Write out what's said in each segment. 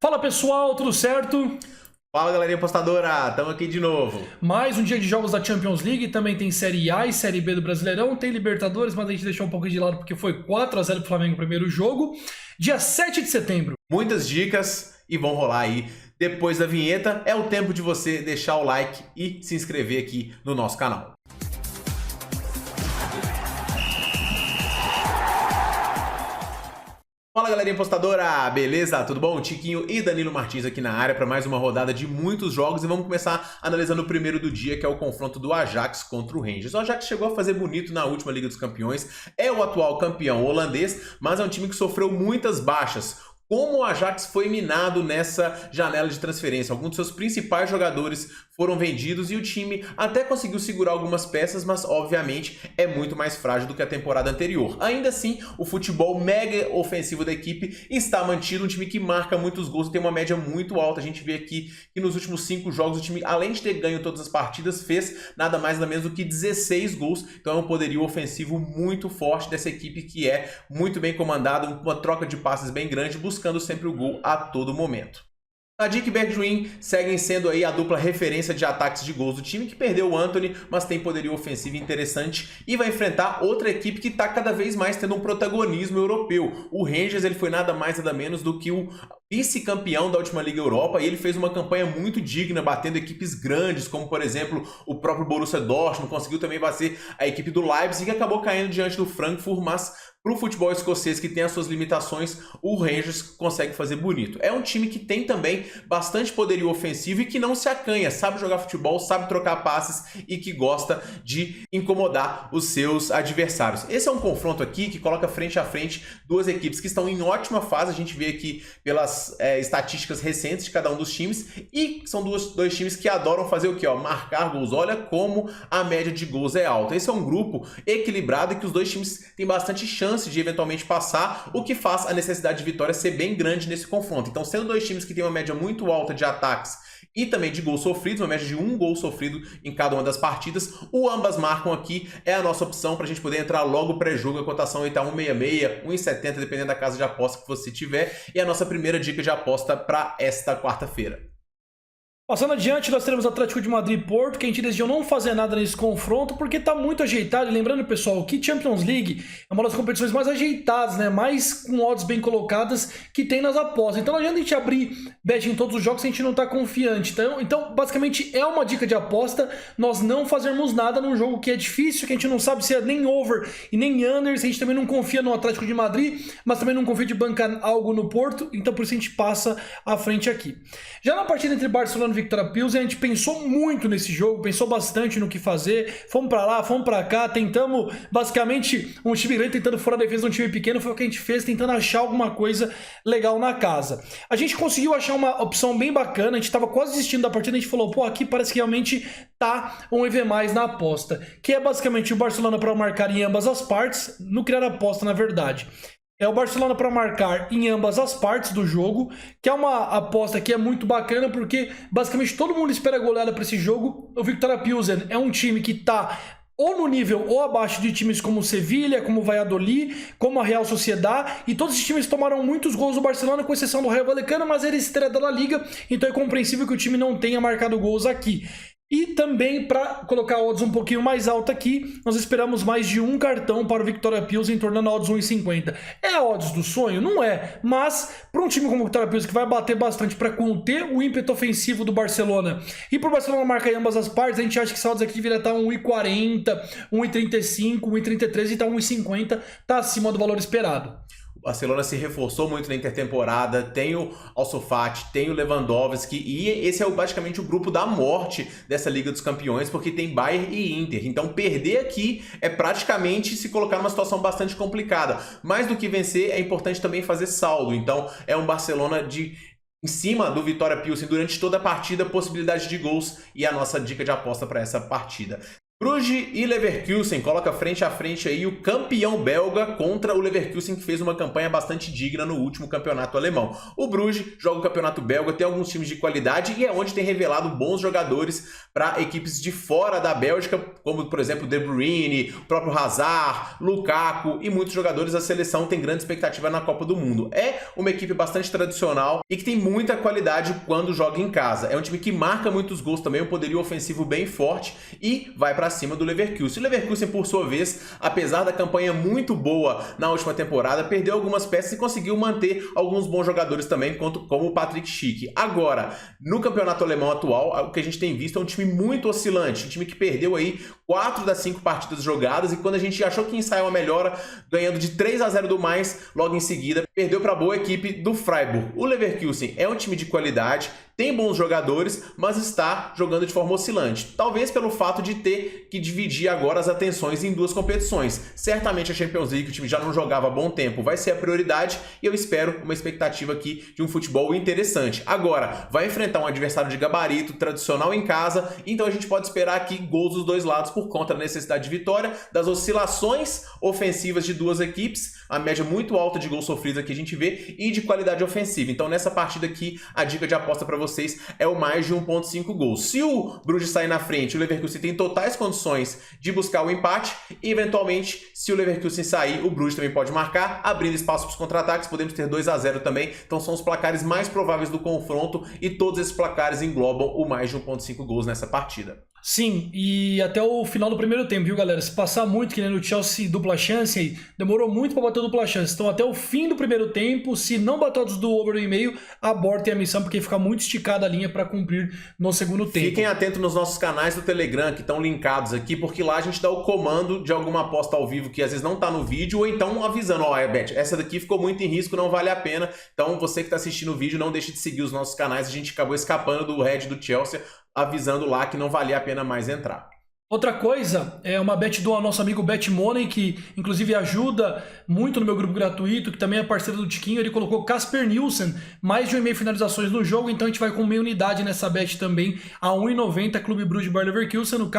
Fala pessoal, tudo certo? Fala galerinha apostadora, estamos aqui de novo. Mais um dia de jogos da Champions League, também tem Série A e Série B do Brasileirão, tem Libertadores, mas a gente deixou um pouco de lado porque foi 4-0 pro Flamengo no primeiro jogo. Dia 7 de setembro. Muitas dicas e vão rolar aí. Depois da vinheta, é o tempo de você deixar o like e se inscrever aqui no nosso canal. Fala galerinha apostadora, beleza? Tudo bom? Tiquinho e Danilo Martins aqui na área para mais uma rodada de muitos jogos e vamos começar analisando o primeiro do dia, que é o confronto do Ajax contra o Rangers. O Ajax chegou a fazer bonito na última Liga dos Campeões, é o atual campeão holandês, mas é um time que sofreu muitas baixas. Como o Ajax foi minado nessa janela de transferência, alguns dos seus principais jogadores foram vendidos e o time até conseguiu segurar algumas peças, mas obviamente é muito mais frágil do que a temporada anterior. Ainda assim, o futebol mega ofensivo da equipe está mantido, um time que marca muitos gols, tem uma média muito alta. A gente vê aqui que nos últimos 5 jogos o time, além de ter ganho todas as partidas, fez nada mais nada menos do que 16 gols, então é um poderio ofensivo muito forte dessa equipe que é muito bem comandada, uma troca de passes bem grande, buscando sempre o gol a todo momento. Tadic e Bergwijn seguem sendo aí a dupla referência de ataques de gols do time, que perdeu o Antony, mas tem poderio ofensivo interessante e vai enfrentar outra equipe que está cada vez mais tendo um protagonismo europeu. O Rangers ele foi nada mais nada menos do que o vice-campeão da última Liga Europa e ele fez uma campanha muito digna, batendo equipes grandes, como por exemplo o próprio Borussia Dortmund, conseguiu também bater a equipe do Leipzig, que acabou caindo diante do Frankfurt, mas para o futebol escocês, que tem as suas limitações, o Rangers consegue fazer bonito. É um time que tem também bastante poderio ofensivo e que não se acanha, sabe jogar futebol, sabe trocar passes e que gosta de incomodar os seus adversários. Esse é um confronto aqui que coloca frente a frente duas equipes que estão em ótima fase. A gente vê aqui pelas estatísticas recentes de cada um dos times e são dois times que adoram fazer o quê? Marcar gols. Olha como a média de gols é alta. Esse é um grupo equilibrado e que os dois times têm bastante chance de eventualmente passar, o que faz a necessidade de vitória ser bem grande nesse confronto. Então, sendo dois times que têm uma média muito alta de ataques e também de gols sofridos, uma média de 1 gol sofrido em cada uma das partidas, o ambas marcam aqui é a nossa opção para a gente poder entrar logo pré-jogo. A cotação está 1,66, 1,70, dependendo da casa de aposta que você tiver, e a nossa primeira dica de aposta para esta quarta-feira. Passando adiante, nós teremos Atlético de Madrid e Porto, que a gente decidiu não fazer nada nesse confronto, porque está muito ajeitado. E lembrando, pessoal, que Champions League é uma das competições mais ajeitadas, né? Mais com odds bem colocadas que tem nas apostas. Então não adianta a gente abrir bet em todos os jogos se a gente não está confiante. Então, basicamente, é uma dica de aposta nós não fazermos nada num jogo que é difícil, que a gente não sabe se é nem over e nem under. A gente também não confia no Atlético de Madrid, mas também não confia de bancar algo no Porto. Então, por isso a gente passa à frente aqui. Já na partida entre Barcelona Victoria Pilsen, a gente pensou muito nesse jogo, pensou bastante no que fazer, fomos pra lá, fomos pra cá, tentamos, basicamente, um time grande tentando furar a defesa de um time pequeno, foi o que a gente fez, tentando achar alguma coisa legal na casa. A gente conseguiu achar uma opção bem bacana, a gente tava quase desistindo da partida, a gente falou, pô, aqui parece que realmente tá um EV+, na aposta, que é basicamente o Barcelona para marcar em ambas as partes, no criar aposta, na verdade. É o Barcelona para marcar em ambas as partes do jogo, que é uma aposta que é muito bacana, porque basicamente todo mundo espera goleada para esse jogo. O Victoria Pilsen é um time que está ou no nível ou abaixo de times como o Sevilha, como o Valladolid, como a Real Sociedad, e todos esses times tomaram muitos gols do Barcelona, com exceção do Rayo Vallecano, mas ele estreia da La Liga, então é compreensível que o time não tenha marcado gols aqui. E também, para colocar odds um pouquinho mais alta aqui, nós esperamos mais de um cartão para o Victoria Pilsen, tornando a odds 1,50. É a odds do sonho? Não é. Mas, para um time como o Victoria Pilsen, que vai bater bastante para conter o ímpeto ofensivo do Barcelona, e para o Barcelona marcar em ambas as partes, a gente acha que essa odds aqui deveria estar 1,40, 1,35, 1,33 e está 1,50, está acima do valor esperado. O Barcelona se reforçou muito na intertemporada, tem o Ansu Fati, tem o Lewandowski e esse é basicamente o grupo da morte dessa Liga dos Campeões, porque tem Bayern e Inter. Então perder aqui é praticamente se colocar numa situação bastante complicada. Mais do que vencer, é importante também fazer saldo. Então é um Barcelona em cima do Victoria Pilsen durante toda a partida, possibilidade de gols e a nossa dica de aposta para essa partida. Bruges e Leverkusen coloca frente a frente aí o campeão belga contra o Leverkusen, que fez uma campanha bastante digna no último campeonato alemão. O Bruges joga o campeonato belga, tem alguns times de qualidade e é onde tem revelado bons jogadores para equipes de fora da Bélgica, como por exemplo De Bruyne, o próprio Hazard, Lukaku e muitos jogadores da seleção têm grande expectativa na Copa do Mundo. É uma equipe bastante tradicional e que tem muita qualidade quando joga em casa. É um time que marca muitos gols também, um poderio ofensivo bem forte e vai para cima do Leverkusen. O Leverkusen, por sua vez, apesar da campanha muito boa na última temporada, perdeu algumas peças e conseguiu manter alguns bons jogadores também, como o Patrick Schick. Agora, no campeonato alemão atual, o que a gente tem visto é um time muito oscilante, um time que perdeu aí 4 das 5 partidas jogadas e quando a gente achou que ensaiou uma melhora, ganhando de 3-0 do Mainz, logo em seguida, perdeu para a boa equipe do Freiburg. O Leverkusen é um time de qualidade, tem bons jogadores, mas está jogando de forma oscilante. Talvez pelo fato de ter que dividir agora as atenções em 2 competições. Certamente a Champions League, o time já não jogava há bom tempo, vai ser a prioridade e eu espero uma expectativa aqui de um futebol interessante. Agora, vai enfrentar um adversário de gabarito, tradicional em casa, então a gente pode esperar aqui gols dos dois lados por conta da necessidade de vitória, das oscilações ofensivas de duas equipes, a média muito alta de gols sofridos aqui a gente vê, e de qualidade ofensiva. Então nessa partida aqui, a dica de aposta para vocês é o mais de 1.5 gols. Se o Bruges sair na frente, o Leverkusen tem totais condições de buscar o empate e, eventualmente, se o Leverkusen sair, o Bruges também pode marcar, abrindo espaço para os contra-ataques, podemos ter 2-0 também. Então são os placares mais prováveis do confronto e todos esses placares englobam o mais de 1.5 gols nessa partida. Sim, e até o final do primeiro tempo, viu, galera? Se passar muito, que nem no Chelsea dupla chance, aí demorou muito para bater dupla chance. Então, até o fim do primeiro tempo, se não bater todos do over 1,5, abortem a missão, porque fica muito esticada a linha para cumprir no segundo tempo. Fiquem atentos nos nossos canais do Telegram, que estão linkados aqui, porque lá a gente dá o comando de alguma aposta ao vivo que às vezes não tá no vídeo, ou então avisando, ó, Bet, essa daqui ficou muito em risco, não vale a pena. Então, você que está assistindo o vídeo, não deixe de seguir os nossos canais. A gente acabou escapando do head do Chelsea, avisando lá que não valia a pena mais entrar. Outra coisa é uma bet do nosso amigo Bet Money, que inclusive ajuda muito no meu grupo gratuito, que também é parceiro do Tiquinho. Ele colocou Casper Nielsen, mais de 1,5 finalizações no jogo, então a gente vai com meia unidade nessa bet também, a 1,90 Clube Bruges Bayer Leverkusen, no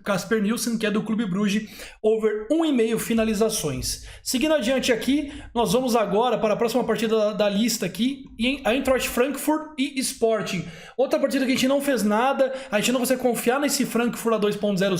Casper Nielsen, que é do Clube Bruges, over 1,5 finalizações. Seguindo adiante aqui, nós vamos agora para a próxima partida da lista aqui, a Eintracht Frankfurt e Sporting. Outra partida que a gente não fez nada, a gente não consegue confiar nesse Frankfurt a 2.05,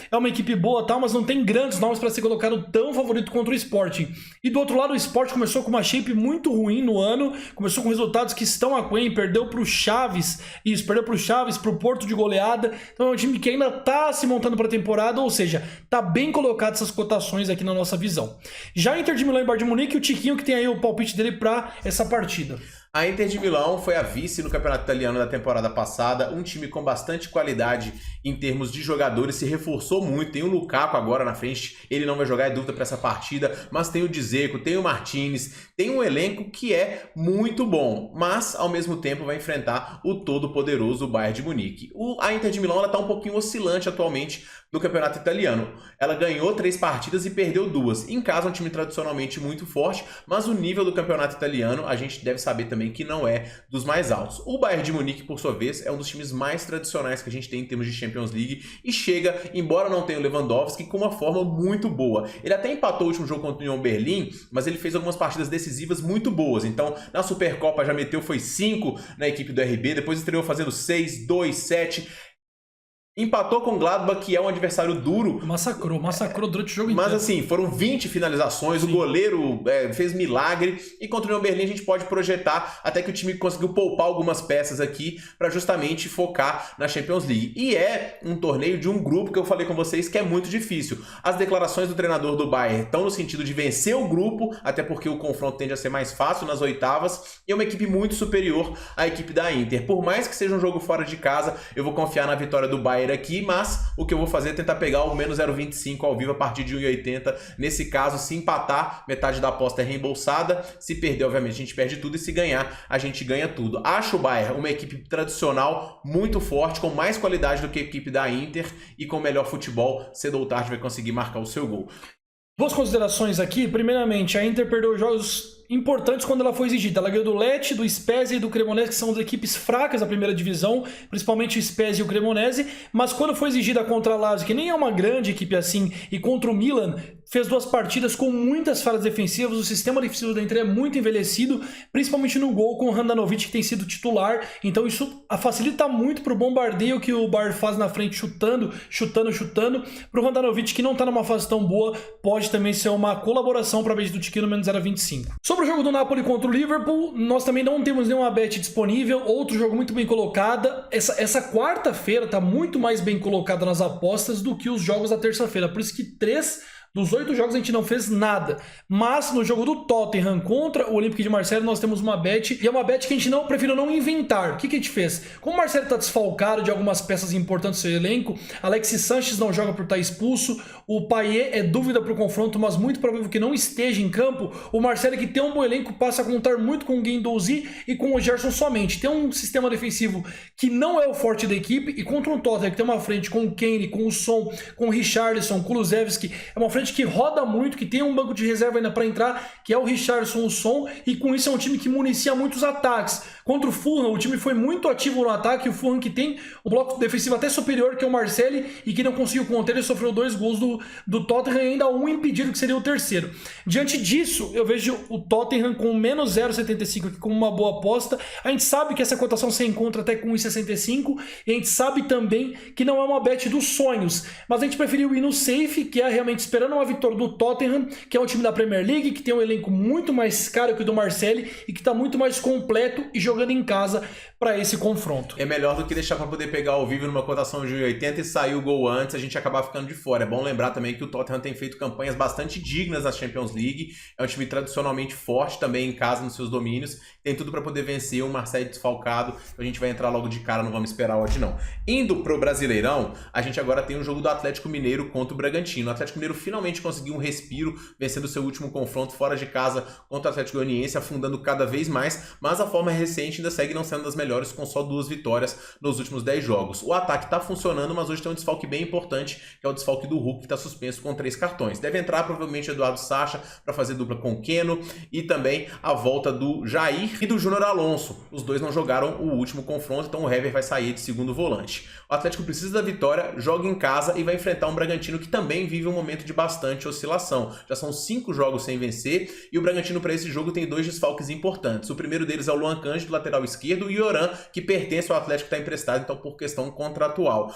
é uma equipe boa, tal, mas não tem grandes nomes para ser colocado tão favorito contra o Sporting. E do outro lado, o Sporting começou com uma shape muito ruim no ano, começou com resultados que estão aquém, perdeu para o Chaves, para o Porto de goleada, então é um time que ainda está se montando para a temporada, ou seja, está bem colocado essas cotações aqui na nossa visão. Já Inter de Milão e Bayern de Munique, o Tiquinho que tem aí o palpite dele para essa partida. A Inter de Milão foi a vice no campeonato italiano da temporada passada, um time com bastante qualidade em termos de jogadores, se reforçou muito, tem o Lukaku agora na frente, ele não vai jogar, é dúvida para essa partida, mas tem o Dzeko, tem o Martinez, tem um elenco que é muito bom, mas ao mesmo tempo vai enfrentar o todo-poderoso Bayern de Munique. A Inter de Milão está um pouquinho oscilante atualmente no campeonato italiano, ela ganhou 3 partidas e perdeu 2, em casa é um time tradicionalmente muito forte, mas o nível do campeonato italiano a gente deve saber também que não é dos mais altos. O Bayern de Munique, por sua vez, é um dos times mais tradicionais que a gente tem em termos de Champions League e chega, embora não tenha o Lewandowski, com uma forma muito boa. Ele até empatou o último jogo contra o Union Berlin, mas ele fez algumas partidas decisivas muito boas. Então, na Supercopa já meteu, foi 5 na equipe do RB, depois estreou fazendo 6, 2, 7... Empatou com o Gladbach, que é um adversário duro. Massacrou durante o jogo inteiro. Mas assim, foram 20 finalizações, sim. O goleiro fez milagre. E contra o Union Berlin a gente pode projetar até que o time conseguiu poupar algumas peças aqui para justamente focar na Champions League. E é um torneio de um grupo que eu falei com vocês que é muito difícil. As declarações do treinador do Bayern estão no sentido de vencer o grupo, até porque o confronto tende a ser mais fácil nas oitavas. E é uma equipe muito superior à equipe da Inter. Por mais que seja um jogo fora de casa, eu vou confiar na vitória do Bayern aqui, mas o que eu vou fazer é tentar pegar o menos 0,25 ao vivo a partir de 1,80. Nesse caso, se empatar, metade da aposta é reembolsada. Se perder, obviamente, a gente perde tudo. E se ganhar, a gente ganha tudo. Acho o Bayern uma equipe tradicional, muito forte, com mais qualidade do que a equipe da Inter e com melhor futebol. Cedo ou tarde vai conseguir marcar o seu gol. Duas considerações aqui. Primeiramente, a Inter perdeu jogos importantes quando ela foi exigida. Ela ganhou do Lecce, do Spezia e do Cremonese, que são as equipes fracas da primeira divisão, principalmente o Spezia e o Cremonese, mas quando foi exigida contra a Lazio, que nem é uma grande equipe assim, e contra o Milan, fez 2 partidas com muitas falhas defensivas, o sistema defensivo da Inter é muito envelhecido, principalmente no gol com o Handanovic, que tem sido titular, então isso facilita muito pro bombardeio que o Bayern faz na frente, chutando, pro Handanovic, que não tá numa fase tão boa, pode também ser uma colaboração para a bet do Tiquinho no menos 0,25. Sobre o jogo do Napoli contra o Liverpool, nós também não temos nenhuma bet disponível, outro jogo muito bem colocada, essa quarta-feira tá muito mais bem colocada nas apostas do que os jogos da terça-feira, por isso que 3 dos 8 jogos a gente não fez nada, mas no jogo do Tottenham contra o Olympique de Marseille nós temos uma bet, e é uma bet que a gente preferiu não inventar. O que a gente fez? Como o Marseille está desfalcado de algumas peças importantes do seu elenco, Alexis Sanches não joga por estar expulso, o Payet é dúvida para o confronto, mas muito provável que não esteja em campo, o Marseille, que tem um bom elenco, passa a contar muito com o Guendouzi e com o Gerson somente. Tem um sistema defensivo que não é o forte da equipe, e contra um Tottenham que tem uma frente com o Kane, com o Son, com o Richarlison, com o Kulusevski, é uma frente que roda muito, que tem um banco de reserva ainda para entrar, que é o Richarlison, o Son, e com isso é um time que municia muitos ataques. Contra o Fulham, o time foi muito ativo no ataque, o Fulham que tem um bloco defensivo até superior que é o Marseille, e que não conseguiu conter, ele sofreu 2 gols do Tottenham e ainda um impedido, que seria o terceiro. Diante disso, eu vejo o Tottenham com menos 0,75 aqui como uma boa aposta. A gente sabe que essa cotação se encontra até com 1,65, e a gente sabe também que não é uma bet dos sonhos, mas a gente preferiu ir no safe, que é realmente esperando uma vitória do Tottenham, que é um time da Premier League, que tem um elenco muito mais caro que o do Marseille e que está muito mais completo e jogando em casa para esse confronto. É melhor do que deixar para poder pegar ao vivo numa cotação de 1,80 e sair o gol antes, a gente acabar ficando de fora. É bom lembrar também que o Tottenham tem feito campanhas bastante dignas na Champions League, é um time tradicionalmente forte também em casa nos seus domínios, tem tudo para poder vencer o Marseille desfalcado, a gente vai entrar logo de cara, não vamos esperar hoje não. Indo pro Brasileirão, a gente agora tem o jogo do Atlético Mineiro contra o Bragantino. O Atlético Mineiro finalmente conseguiu um respiro, vencendo seu último confronto fora de casa contra o Atlético Goianiense, afundando cada vez mais, mas a forma recente ainda segue não sendo das melhores, com só 2 vitórias nos últimos 10 jogos. O ataque tá funcionando, mas hoje tem um desfalque bem importante, que é o desfalque do Hulk, que tá suspenso com 3 cartões. Deve entrar provavelmente Eduardo Sacha para fazer dupla com o Keno, e também a volta do Jair e do Júnior Alonso. Os dois não jogaram o último confronto, então o Hever vai sair de segundo volante. O Atlético precisa da vitória, joga em casa e vai enfrentar um Bragantino que também vive um momento de bastante oscilação. Já são 5 jogos sem vencer, e o Bragantino para esse jogo tem 2 desfalques importantes. O primeiro deles é o Luan Cândido, lateral esquerdo, e o Yoran, que pertence ao Atlético, que está emprestado, então por questão contratual.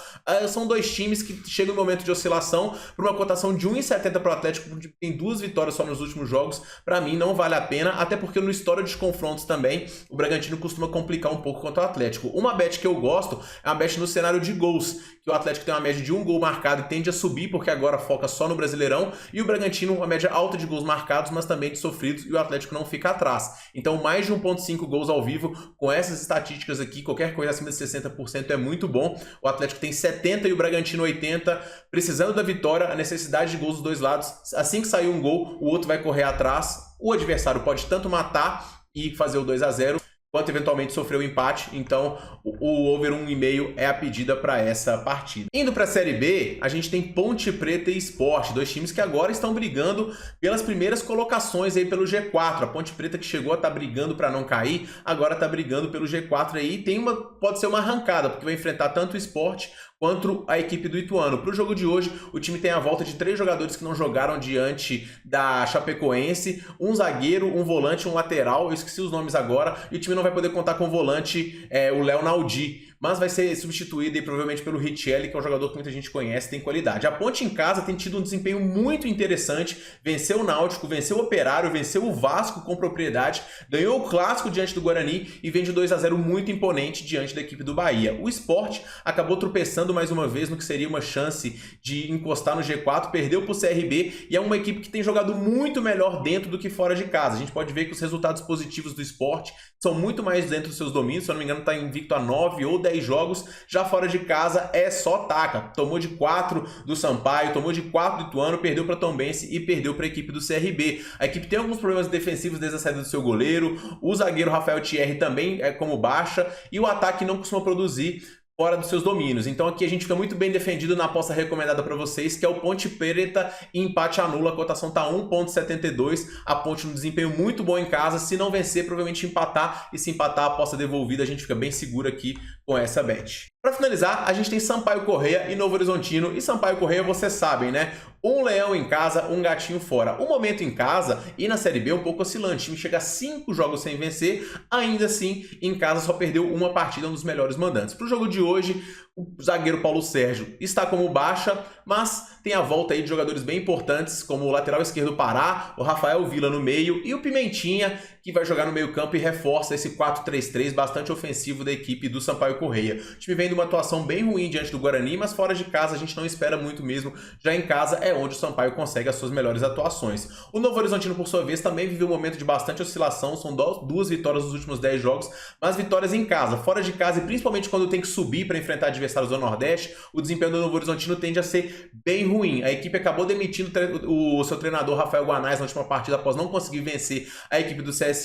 São 2 times que chegam em momento de oscilação, por uma cotação de 1,70 para o Atlético, que tem 2 vitórias só nos últimos jogos, para mim não vale a pena, até porque no histórico de confrontos também, o Bragantino costuma complicar um pouco contra o Atlético. Uma bet que eu gosto é uma bet no cenário de gols, que o Atlético tem uma média de 1 gol marcado e tende a subir, porque agora foca só no Brasileirão, e o Bragantino uma média alta de gols marcados, mas também de sofridos, e o Atlético não fica atrás. Então mais de 1,5 gols ao vivo, com essas estatísticas aqui, qualquer coisa acima de 60% é muito bom. O Atlético tem 70 e o Bragantino 80, precisando da vitória, a necessidade de gols dos dois lados. Assim que sair um gol, o outro vai correr atrás, o adversário pode tanto matar e fazer o 2-0, quanto eventualmente sofrer o empate, então o over 1,5 é a pedida para essa partida. Indo para a Série B, a gente tem Ponte Preta e Sport, 2 times que agora estão brigando pelas primeiras colocações aí pelo G4. A Ponte Preta, que chegou a estar brigando para não cair, agora está brigando pelo G4 aí, e pode ser uma arrancada, porque vai enfrentar tanto o Sport quanto a equipe do Ituano. Para o jogo de hoje, o time tem a volta de 3 jogadores que não jogaram diante da Chapecoense, um zagueiro, um volante, um lateral, eu esqueci os nomes agora, e o time não vai poder contar com o volante, o Léo Naldi, mas vai ser substituído aí, provavelmente pelo Richelli, que é um jogador que muita gente conhece, tem qualidade. A Ponte em casa tem tido um desempenho muito interessante, venceu o Náutico, venceu o Operário, venceu o Vasco com propriedade, ganhou o Clássico diante do Guarani e vem de 2-0 muito imponente diante da equipe do Bahia. O Sport acabou tropeçando mais uma vez no que seria uma chance de encostar no G4, perdeu para o CRB, e é uma equipe que tem jogado muito melhor dentro do que fora de casa. A gente pode ver que os resultados positivos do Sport são muito mais dentro dos seus domínios, se eu não me engano está invicto a 9 ou 10 jogos, já fora de casa é só taca. Tomou de 4 do Sampaio, tomou de 4 do Ituano, perdeu para Tombense e perdeu para a equipe do CRB. A equipe tem alguns problemas defensivos desde a saída do seu goleiro, o zagueiro Rafael Thierry também é como baixa, e o ataque não costuma produzir. fora dos seus domínios. Então aqui a gente fica muito bem defendido na aposta recomendada para vocês, que é o Ponte Preta e empate anula. A cotação tá 1,72. A Ponte no desempenho muito bom em casa. Se não vencer, provavelmente empatar. E se empatar, a aposta devolvida, a gente fica bem seguro aqui com essa bet. Para finalizar, a gente tem Sampaio Corrêa e Novo Horizontino. E Sampaio Corrêa, vocês sabem, né? Um leão em casa, um gatinho fora. O momento em casa e na Série B é um pouco oscilante. O time chega a 5 jogos sem vencer. Ainda assim, em casa só perdeu uma partida, um dos melhores mandantes. Para o jogo de hoje, o zagueiro Paulo Sérgio está como baixa, mas tem a volta aí de jogadores bem importantes, como o lateral esquerdo Pará, o Rafael Villa no meio e o Pimentinha, que vai jogar no meio campo e reforça esse 4-3-3 bastante ofensivo da equipe do Sampaio Corrêa. O time vem de uma atuação bem ruim diante do Guarani, mas fora de casa a gente não espera muito mesmo. Já em casa é onde o Sampaio consegue as suas melhores atuações. O Novo Horizontino, por sua vez, também viveu um momento de bastante oscilação, são 2 vitórias nos últimos 10 jogos, mas vitórias em casa. Fora de casa e principalmente quando tem que subir para enfrentar adversários do Nordeste, o desempenho do Novo Horizontino tende a ser bem ruim. A equipe acabou demitindo o seu treinador Rafael Guanais na última partida após não conseguir vencer a equipe do CSA.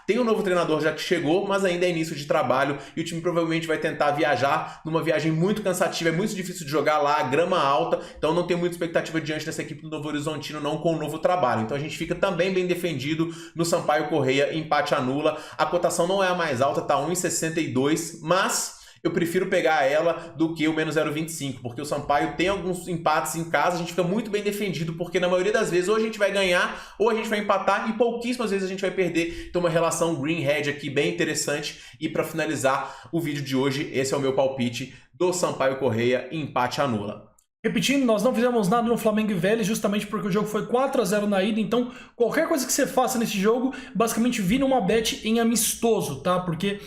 Tem um novo treinador já que chegou, mas ainda é início de trabalho e o time provavelmente vai tentar viajar numa viagem muito cansativa. É muito difícil de jogar lá, grama alta, então não tem muita expectativa diante dessa equipe do Novo Horizontino não com o novo trabalho. Então a gente fica também bem defendido no Sampaio Corrêa, empate anula. A cotação não é a mais alta, tá 1,62, mas eu prefiro pegar ela do que o menos 0,25, porque o Sampaio tem alguns empates em casa, a gente fica muito bem defendido, porque na maioria das vezes ou a gente vai ganhar ou a gente vai empatar e pouquíssimas vezes a gente vai perder. Então uma relação green-red aqui bem interessante. E para finalizar o vídeo de hoje, esse é o meu palpite do Sampaio Corrêa, empate anula. Repetindo, nós não fizemos nada no Flamengo e Vélez, justamente porque o jogo foi 4-0 na ida, então qualquer coisa que você faça nesse jogo, basicamente vira uma bet em amistoso, tá? Porque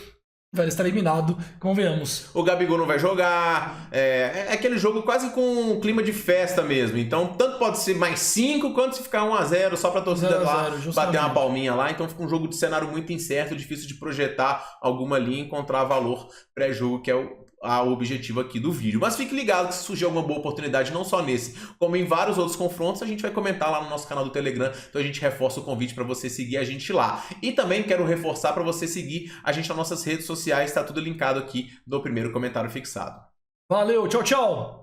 o Vélez está eliminado, convenhamos. O Gabigol não vai jogar, é aquele jogo quase com um clima de festa mesmo, então tanto pode ser mais 5, quanto se ficar 1-0, só pra torcida lá bater uma palminha lá, então fica um jogo de cenário muito incerto, difícil de projetar alguma linha e encontrar valor pré-jogo, que é o objetivo aqui do vídeo. Mas fique ligado que se surgir alguma boa oportunidade, não só nesse, como em vários outros confrontos, a gente vai comentar lá no nosso canal do Telegram, então a gente reforça o convite para você seguir a gente lá. E também quero reforçar para você seguir a gente nas nossas redes sociais, está tudo linkado aqui no primeiro comentário fixado. Valeu, tchau, tchau!